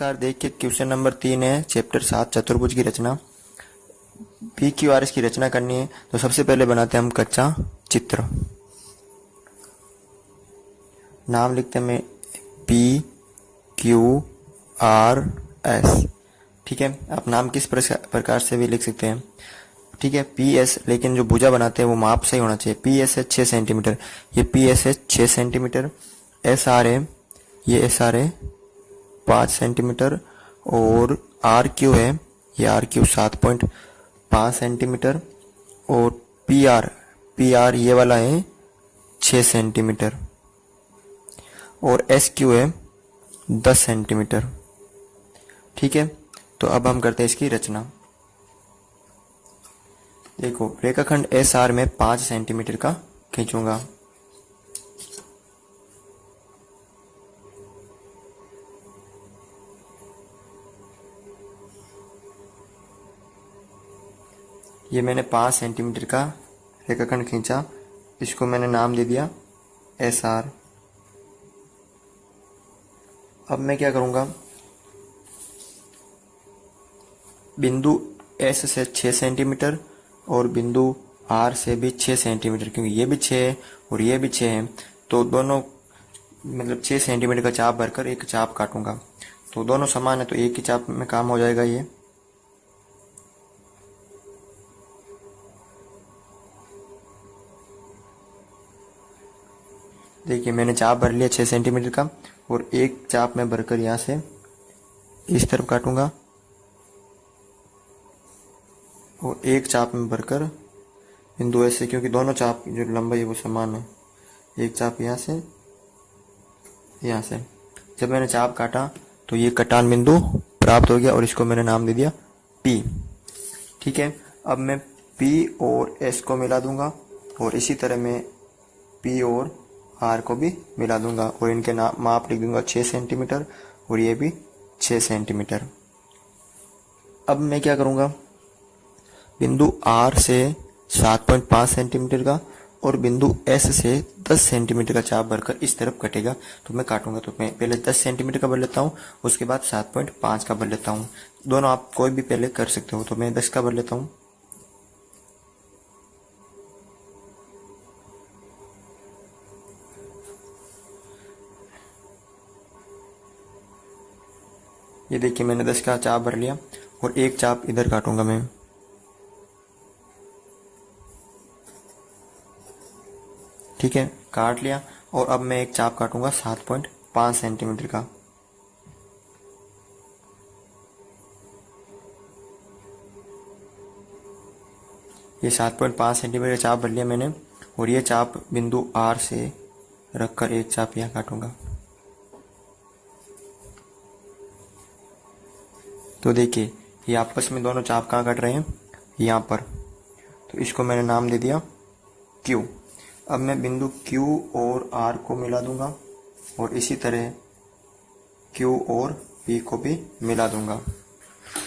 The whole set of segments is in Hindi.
नमस्कार। देखिए क्वेश्चन नंबर 3 है चैप्टर 7 चतुर्भुज की रचना। पी क्यू आर एस की रचना करनी है तो सबसे पहले बनाते हैं हम कच्चा चित्र। नाम लिखते हैं पी क्यू आर एस। ठीक है, आप नाम किस प्रकार से भी लिख सकते हैं। ठीक है, पी एस, लेकिन जो भुजा बनाते हैं वो माप सही होना चाहिए। पी एस है 6 सेंटीमीटर, ये पी एस है 6 सेंटीमीटर। एस आर है, ये एस आर है 5 सेंटीमीटर। और आर क्यू है, ये आर क्यू 7.5 सेंटीमीटर। और पी आर ये वाला है 6 सेंटीमीटर। और एस क्यू है 10 सेंटीमीटर। ठीक है, तो अब हम करते हैं इसकी रचना। देखो, रेखाखंड एस आर में 5 सेंटीमीटर का खींचूंगा। ये मैंने 5 सेंटीमीटर का रेखाखंड खींचा, इसको मैंने नाम दे दिया एस आर। अब मैं क्या करूंगा, बिंदु एस से 6 सेंटीमीटर और बिंदु आर से भी 6 सेंटीमीटर, क्योंकि ये भी 6 है और ये भी 6 है, तो दोनों मतलब 6 सेंटीमीटर का चाप भरकर एक चाप काटूंगा। तो दोनों समान है तो एक ही चाप में काम हो जाएगा। ये देखिए मैंने चाप भर लिया 6 सेंटीमीटर का, और एक चाप में भरकर यहाँ से इस तरफ काटूंगा और एक चाप में भरकर बिंदु एस से, क्योंकि दोनों चाप जो लंबाई है वो समान है, एक चाप यहाँ से यहाँ से। जब मैंने चाप काटा तो ये कटान बिंदु प्राप्त हो गया और इसको मैंने नाम दे दिया P। ठीक है, अब मैं P और S को मिला दूंगा और इसी तरह मैं P और R को भी मिला दूंगा और इनके माप लिख दूंगा 6 सेंटीमीटर और ये भी 6 सेंटीमीटर। अब मैं क्या करूंगा, बिंदु R से 7.5 सेंटीमीटर का और बिंदु S से 10 सेंटीमीटर का चाप भरकर इस तरफ कटेगा, तो मैं काटूंगा। तो मैं पहले 10 सेंटीमीटर का भर लेता हूँ, उसके बाद 7.5 का भर लेता हूँ। दोनों आप कोई भी पहले कर सकते हो, तो मैं 10 का भर लेता हूँ। ये देखिए मैंने 10 का चाप भर लिया और एक चाप इधर काटूंगा मैं। ठीक है, काट लिया और अब मैं एक चाप काटूंगा 7.5 सेंटीमीटर का। ये 7.5 सेंटीमीटर चाप भर लिया मैंने और ये चाप बिंदु आर से रखकर एक चाप यहाँ काटूंगा। तो देखिए ये आपस में दोनों चाप कहाँ कट रहे हैं, यहाँ पर, तो इसको मैंने नाम दे दिया Q। अब मैं बिंदु Q और R को मिला दूंगा और इसी तरह Q और P को भी मिला दूंगा।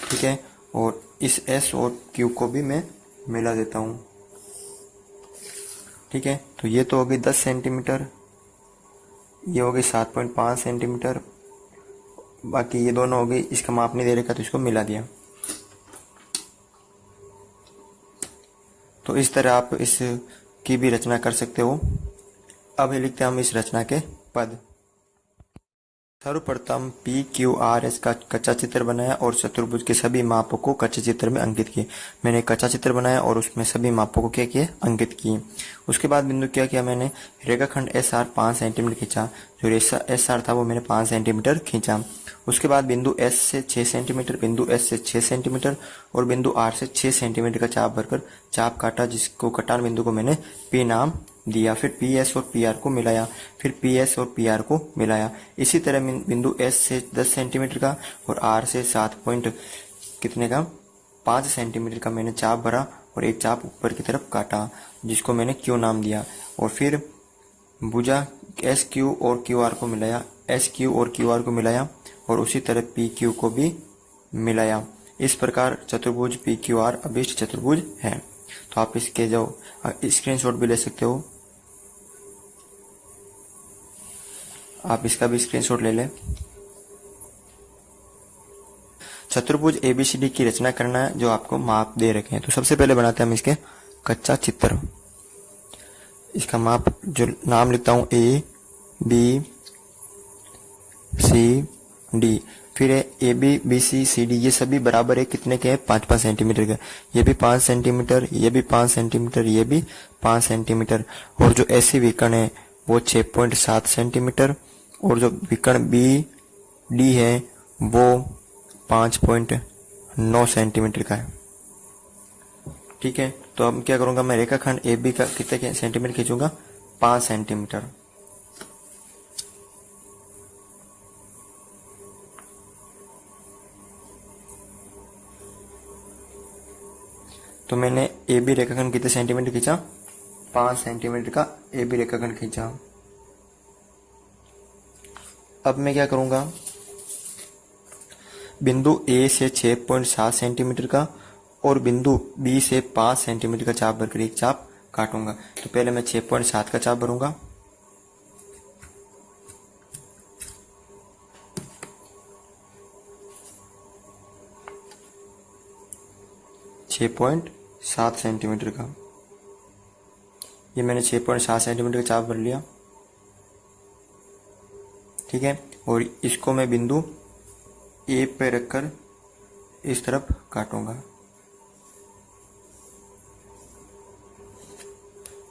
ठीक है, और इस S और Q को भी मैं मिला देता हूँ। ठीक है, तो ये तो हो गई 10 सेंटीमीटर, ये हो गई 7.5 सेंटीमीटर, बाकी ये दोनों हो गई, इसका माप नहीं दे रखा तो इसको मिला दिया। तो इस तरह आप इस की भी रचना कर सकते हो। अब लिखते हैं हम इस रचना के पद। सर्वप्रथम पी क्यू आर एस का कच्चा चित्र बनाया और चतुर्भुज के सभी मापों को कच्चे चित्र में अंकित किए। मैंने कच्चा चित्र बनाया और उसमें सभी मापों को क्या किए, अंकित किए। उसके बाद बिंदु क्या किया, मैंने रेखाखंड एस आर 5 सेंटीमीटर खींचा। जो एस आर था वो मैंने 5 सेंटीमीटर खींचा। उसके बाद बिंदु एस से 6 सेंटीमीटर, बिंदु एस से 6 सेंटीमीटर और बिंदु आर से 6 सेंटीमीटर का चाप भरकर चाप काटा, जिसको कटान बिंदु को मैंने पी नाम दिया। फिर पी एस और पी आर को मिलाया, फिर पी एस और पी आर को मिलाया। इसी तरह बिंदु एस से 10 सेंटीमीटर का और आर से 7 पॉइंट कितने का 5 सेंटीमीटर का मैंने चाप भरा और एक चाप ऊपर की तरफ काटा, जिसको मैंने क्यू नाम दिया। और फिर भुजा एस क्यू और क्यू आर को मिलाया, एस क्यू और क्यू आर को मिलाया और उसी तरह पी क्यू को भी मिलाया। इस प्रकार चतुर्भुज पी क्यू आर अभिष्ट चतुर्भुज है। तो आप इसके जो स्क्रीनशॉट भी ले सकते हो, आप इसका भी स्क्रीनशॉट ले लें। चतुर्भुज ABCD की रचना करना है जो आपको माप दे रखे हैं। तो सबसे पहले बनाते हैं हम इसके कच्चा चित्र। इसका माप जो नाम लिखता हूं ABCD, फिर है ABBCCD, ये सभी बराबर है कितने के हैं 5-5 सेंटीमीटर के। ये भी 5 सेंटीमीटर, ये भी 5 सेंटीमीटर, ये भी 5 सेंटीमीटर। और जो ऐसी विकर्ण है वो 6.7 सेंटीमीटर, और जो विकर्ण BD है वो 5.9 सेंटीमीटर का है। ठीक है, तो अब क्या करूंगा मैं, रेखाखंड AB का कितने सेंटीमीटर खींचूंगा, 5 सेंटीमीटर। तो मैंने AB रेखाखंड कितने सेंटीमीटर खींचा, 5 सेंटीमीटर का AB रेखाखंड खींचा। अब मैं क्या करूंगा, बिंदु A से 6.7 सेंटीमीटर का और बिंदु B से 5 सेंटीमीटर का चाप भरकर एक चाप काटूंगा। तो पहले मैं 6.7 का चाप भरूंगा, .7 सेंटीमीटर का। ये मैंने 6.7 सेंटीमीटर का चाप भर लिया। ठीक है, और इसको मैं बिंदु A पे रखकर इस तरफ काटूंगा।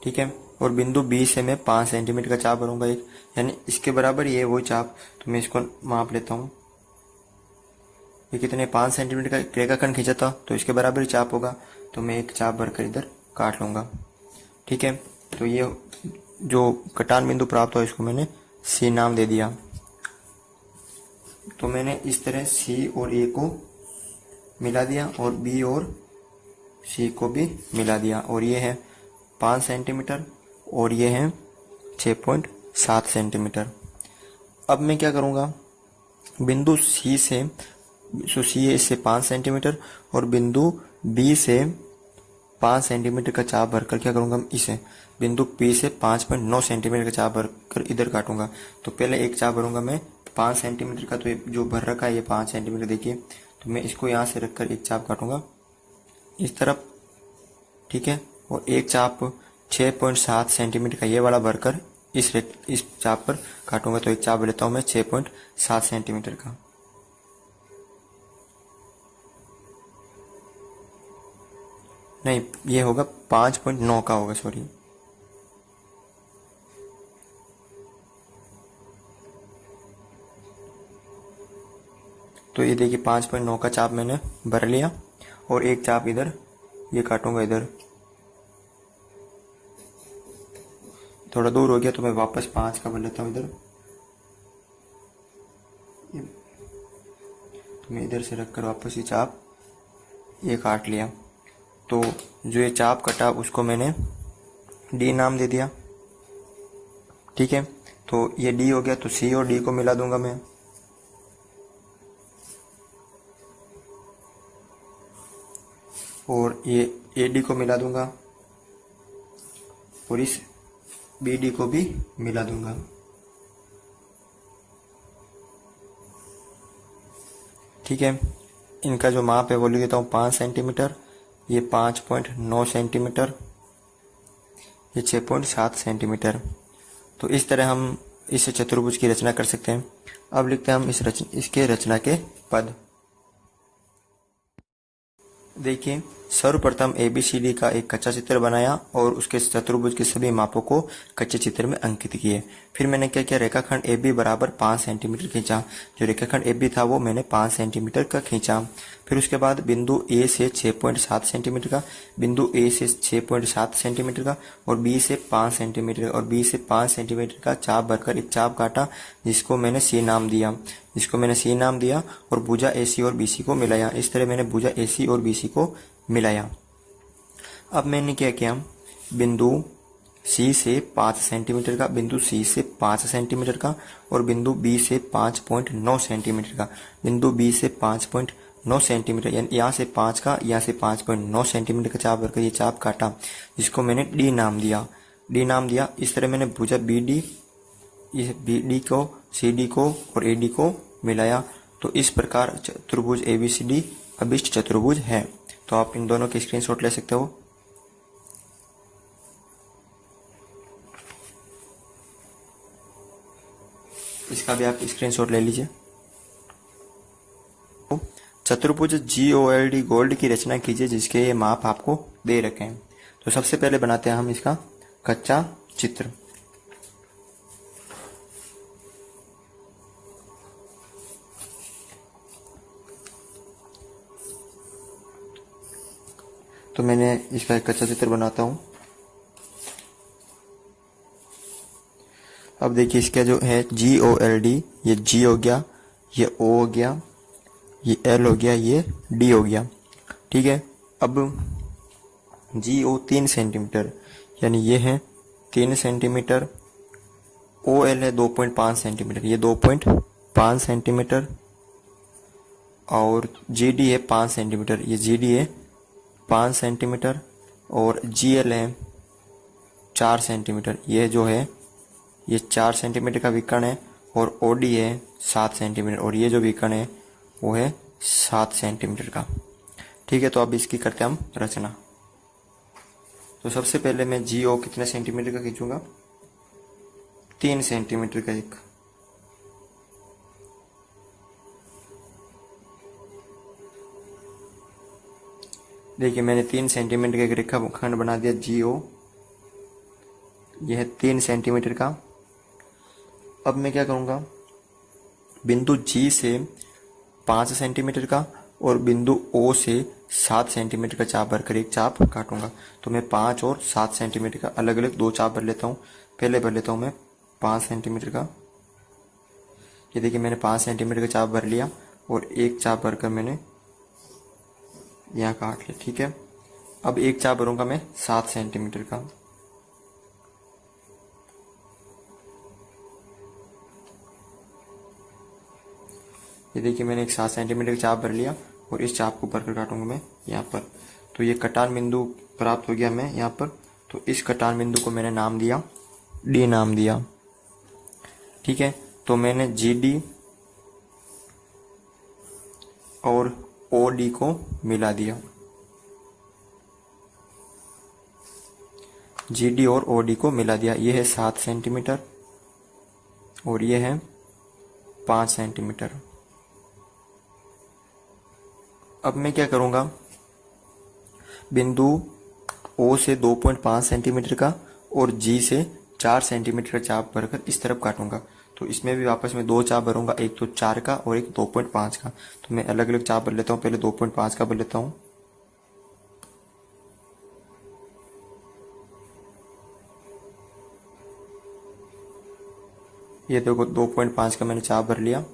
ठीक है, और बिंदु B से मैं 5 सेंटीमीटर का चाप भरूंगा एक, यानी इसके बराबर ये वही चाप। तो मैं इसको माप लेता हूं, ये कितने 5 सेंटीमीटर का रेखाखंड खींचा था, तो इसके बराबर ही चाप होगा। तो मैं एक चाप भरकर इधर काट लूंगा। ठीक है, तो ये जो कटान बिंदु प्राप्त हुआ इसको मैंने C नाम दे दिया। तो मैंने इस तरह C और A को मिला दिया और B और C को भी मिला दिया, और ये है 5 सेंटीमीटर और ये है 6.7 सेंटीमीटर। अब मैं क्या करूंगा, बिंदु C से, C है इससे 5 सेंटीमीटर और बिंदु B से 5 सेंटीमीटर का चाप भरकर क्या करूंगा, इसे बिंदु P से 5.9 सेंटीमीटर का चाप भरकर इधर काटूंगा। तो पहले एक चाप भरूंगा मैं 5 सेंटीमीटर का, तो जो भर रखा है ये 5 सेंटीमीटर देखिए। तो मैं इसको यहाँ से रखकर एक चाप काटूंगा इस तरफ। ठीक है, और एक चाप 6.7 सेंटीमीटर का ये वाला भरकर इस चाप पर काटूंगा। तो एक चाप लेता हूं मैं 6.7 सेंटीमीटर का। नहीं, ये होगा 5.9 का होगा, सॉरी। तो ये देखिए 5.9 का चाप मैंने भर लिया, और एक चाप इधर ये काटूंगा इधर। थोड़ा दूर हो गया तो मैं वापस 5 का भर लेता हूँ इधर। तो मैं इधर से रखकर वापस ये चाप ये काट लिया। तो जो ये चाप कटा उसको मैंने D नाम दे दिया। ठीक है, तो ये D हो गया, तो C और D को मिला दूंगा मैं। और ये AD को मिला दूंगा और इस BD को भी मिला दूंगा। ठीक है, इनका जो माप है वो लिख देता हूँ 5 सेंटीमीटर, ये 5.9 सेंटीमीटर, ये 6.7 सेंटीमीटर। तो इस तरह हम इस चतुर्भुज की रचना कर सकते हैं। अब लिखते हैं हम इसके रचना के पद। देखिए, सर्वप्रथम ABCD का एक कच्चा चित्र बनाया और उसके चतुर्भुज के सभी मापों को कच्चे चित्र में अंकित किए। फिर मैंने क्या किया, रेखाखंड AB बराबर 5 सेंटीमीटर खींचा। जो रेखाखंड AB था वो मैंने 5 सेंटीमीटर का खींचा। फिर उसके बाद बिंदु A से 6.7 सेंटीमीटर का, बिंदु A से 6.7 सेंटीमीटर का और B से 5 सेंटीमीटर और B से 5 सेंटीमीटर का चाप भरकर एक चाप काटा, जिसको मैंने C नाम दिया और भुजा AC और BC को मिलाया। इस तरह मैंने भुजा AC और BC को मिलाया। अब मैंने क्या किया, बिंदु C से 5 सेंटीमीटर का, बिंदु C से 5 सेंटीमीटर का और बिंदु B से 5.9 सेंटीमीटर का, बिंदु B से 5.9 सेंटीमीटर, यानी यहाँ से 5 का, यहाँ से 5.9 सेंटीमीटर का चाप भरकर ये चाप काटा, जिसको मैंने D नाम दिया। इस तरह मैंने भुजा BD, इस BD को, CD को और AD को मिलाया। तो इस प्रकार चतुर्भुज ABCD अभिष्ट चतुर्भुज है। तो आप इन दोनों के स्क्रीनशॉट ले सकते हो। इसका भी आप स्क्रीनशॉट ले लीजिए। चतुर्भुज GOLD गोल्ड की रचना कीजिए जिसके ये माप आपको दे रखे हैं। तो सबसे पहले बनाते हैं हम इसका कच्चा चित्र। तो मैंने इसका एक कच्चा चित्र बनाता हूं। अब देखिए इसका जो है GOLD, ये G हो गया, ये O हो गया, ये L हो गया, ये D हो गया। ठीक है। अब GO 3 सेंटीमीटर, यानी ये है 3 सेंटीमीटर। OL है 2.5 सेंटीमीटर, ये 2.5 सेंटीमीटर। और GD है 5 सेंटीमीटर, ये GD है 5 सेंटीमीटर। और GL है 4 सेंटीमीटर, ये जो है ये 4 सेंटीमीटर का विकर्ण है। और OD है 7 सेंटीमीटर, और ये जो विकर्ण है वो है 7 सेंटीमीटर का। ठीक है। तो अब इसकी करते हैं हम रचना। तो सबसे पहले मैं GO कितने सेंटीमीटर का खींचूंगा, 3 सेंटीमीटर का एक। देखिए मैंने 3 सेंटीमीटर का एक रेखाखंड बना दिया GO, यह है 3 सेंटीमीटर का। अब मैं क्या करूंगा, बिंदु G से 5 सेंटीमीटर का और बिंदु O से 7 सेंटीमीटर का चाप भरकर एक चाप काटूंगा। तो मैं 5 और 7 सेंटीमीटर का अलग अलग 2 चाप भर लेता हूँ। पहले भर लेता हूँ मैं 5 सेंटीमीटर का। ये देखिए मैंने 5 सेंटीमीटर का चाप भर लिया और एक चाप भरकर मैंने यहाँ काट लिया। ठीक है। अब एक चाप भरूंगा मैं 7 सेंटीमीटर का। ये देखिए मैंने एक 7 सेंटीमीटर का चाप भर लिया और इस चाप को भरकर काटूंगा मैं यहाँ पर। तो ये कटान बिंदु प्राप्त हो गया मैं यहाँ पर। तो इस कटान बिंदु को मैंने नाम दिया D नाम दिया। ठीक है। तो मैंने GD और OD को मिला दिया। GD और OD को मिला दिया। ये है 7 सेंटीमीटर और ये है 5 सेंटीमीटर। अब मैं क्या करूंगा, बिंदु O से 2.5 सेंटीमीटर का और G से 4 सेंटीमीटर का चाप भरकर इस तरफ काटूंगा। तो इसमें भी वापस में 2 चाप भरूंगा, एक तो 4 का और एक 2.5 का। तो मैं अलग अलग चाप भर लेता हूँ। पहले 2.5 का भर लेता हूँ। ये देखो 2.5 का मैंने चाप भर लिया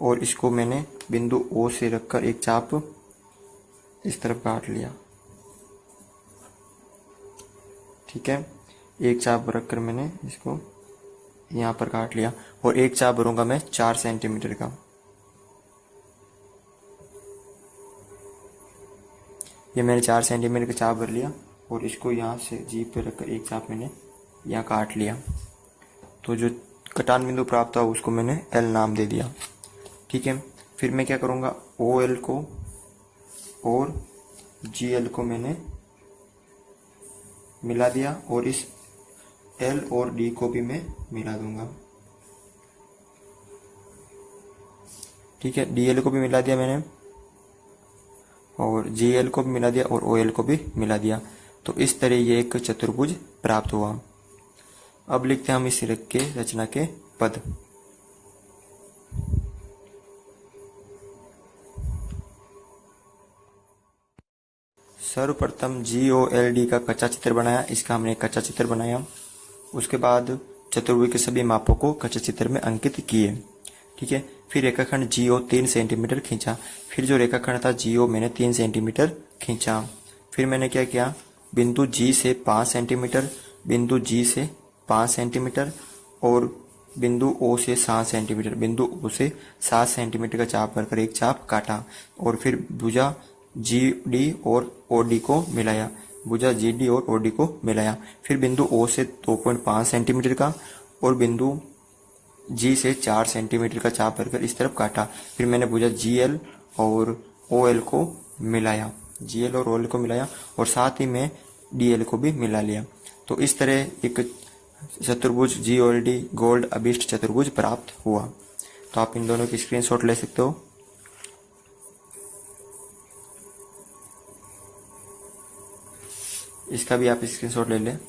और इसको मैंने बिंदु O से रखकर एक चाप इस तरफ काट लिया। ठीक है। एक चाप रखकर मैंने इसको यहाँ पर काट लिया और एक चाप भरूंगा मैं 4 सेंटीमीटर का। ये मैंने 4 सेंटीमीटर का चाप भर लिया और इसको यहाँ से जीप पे रखकर एक चाप मैंने यहाँ काट लिया। तो जो कटान बिंदु प्राप्त हुआ उसको मैंने L नाम दे दिया। ठीक है। फिर मैं क्या करूँगा, OL को और GL को मैंने मिला दिया और इस L और D को भी मैं मिला दूंगा। ठीक है। DL को भी मिला दिया मैंने और GL को भी मिला दिया और OL को भी मिला दिया। तो इस तरह ये एक चतुर्भुज प्राप्त हुआ। अब लिखते हैं हम इस के रचना के पद। सर्वप्रथम GOLD का कच्चा चित्र बनाया। इसका हमने कच्चा चित्र बनाया। उसके बाद चतुर्भुज के सभी मापों को कच्चे चित्र में अंकित किए। ठीक है। फिर रेखाखंड GO 3 सेंटीमीटर खींचा। फिर जो रेखाखंड था GO मैंने 3 सेंटीमीटर खींचा। फिर मैंने क्या किया, बिंदु G से 5 सेंटीमीटर, बिंदु G से 5 सेंटीमीटर और बिंदु O से 7 सेंटीमीटर, बिंदु O से 7 सेंटीमीटर का चाप भरकर एक चाप काटा और फिर भुजा GD और OD को मिलाया। भुजा GD और OD को मिलाया। फिर बिंदु O से 2.5 सेंटीमीटर का और बिंदु जी से 4 सेंटीमीटर का चाप भरकर इस तरफ काटा। फिर मैंने भुजा GL और OL को मिलाया, GL और OL को मिलाया और साथ ही में DL को भी मिला लिया। तो इस तरह एक चतुर्भुज GOLD गोल्ड अभीष्ट चतुर्भुज प्राप्त हुआ। तो आप इन दोनों की स्क्रीनशॉट ले सकते हो। इसका भी आप स्क्रीनशॉट ले लें।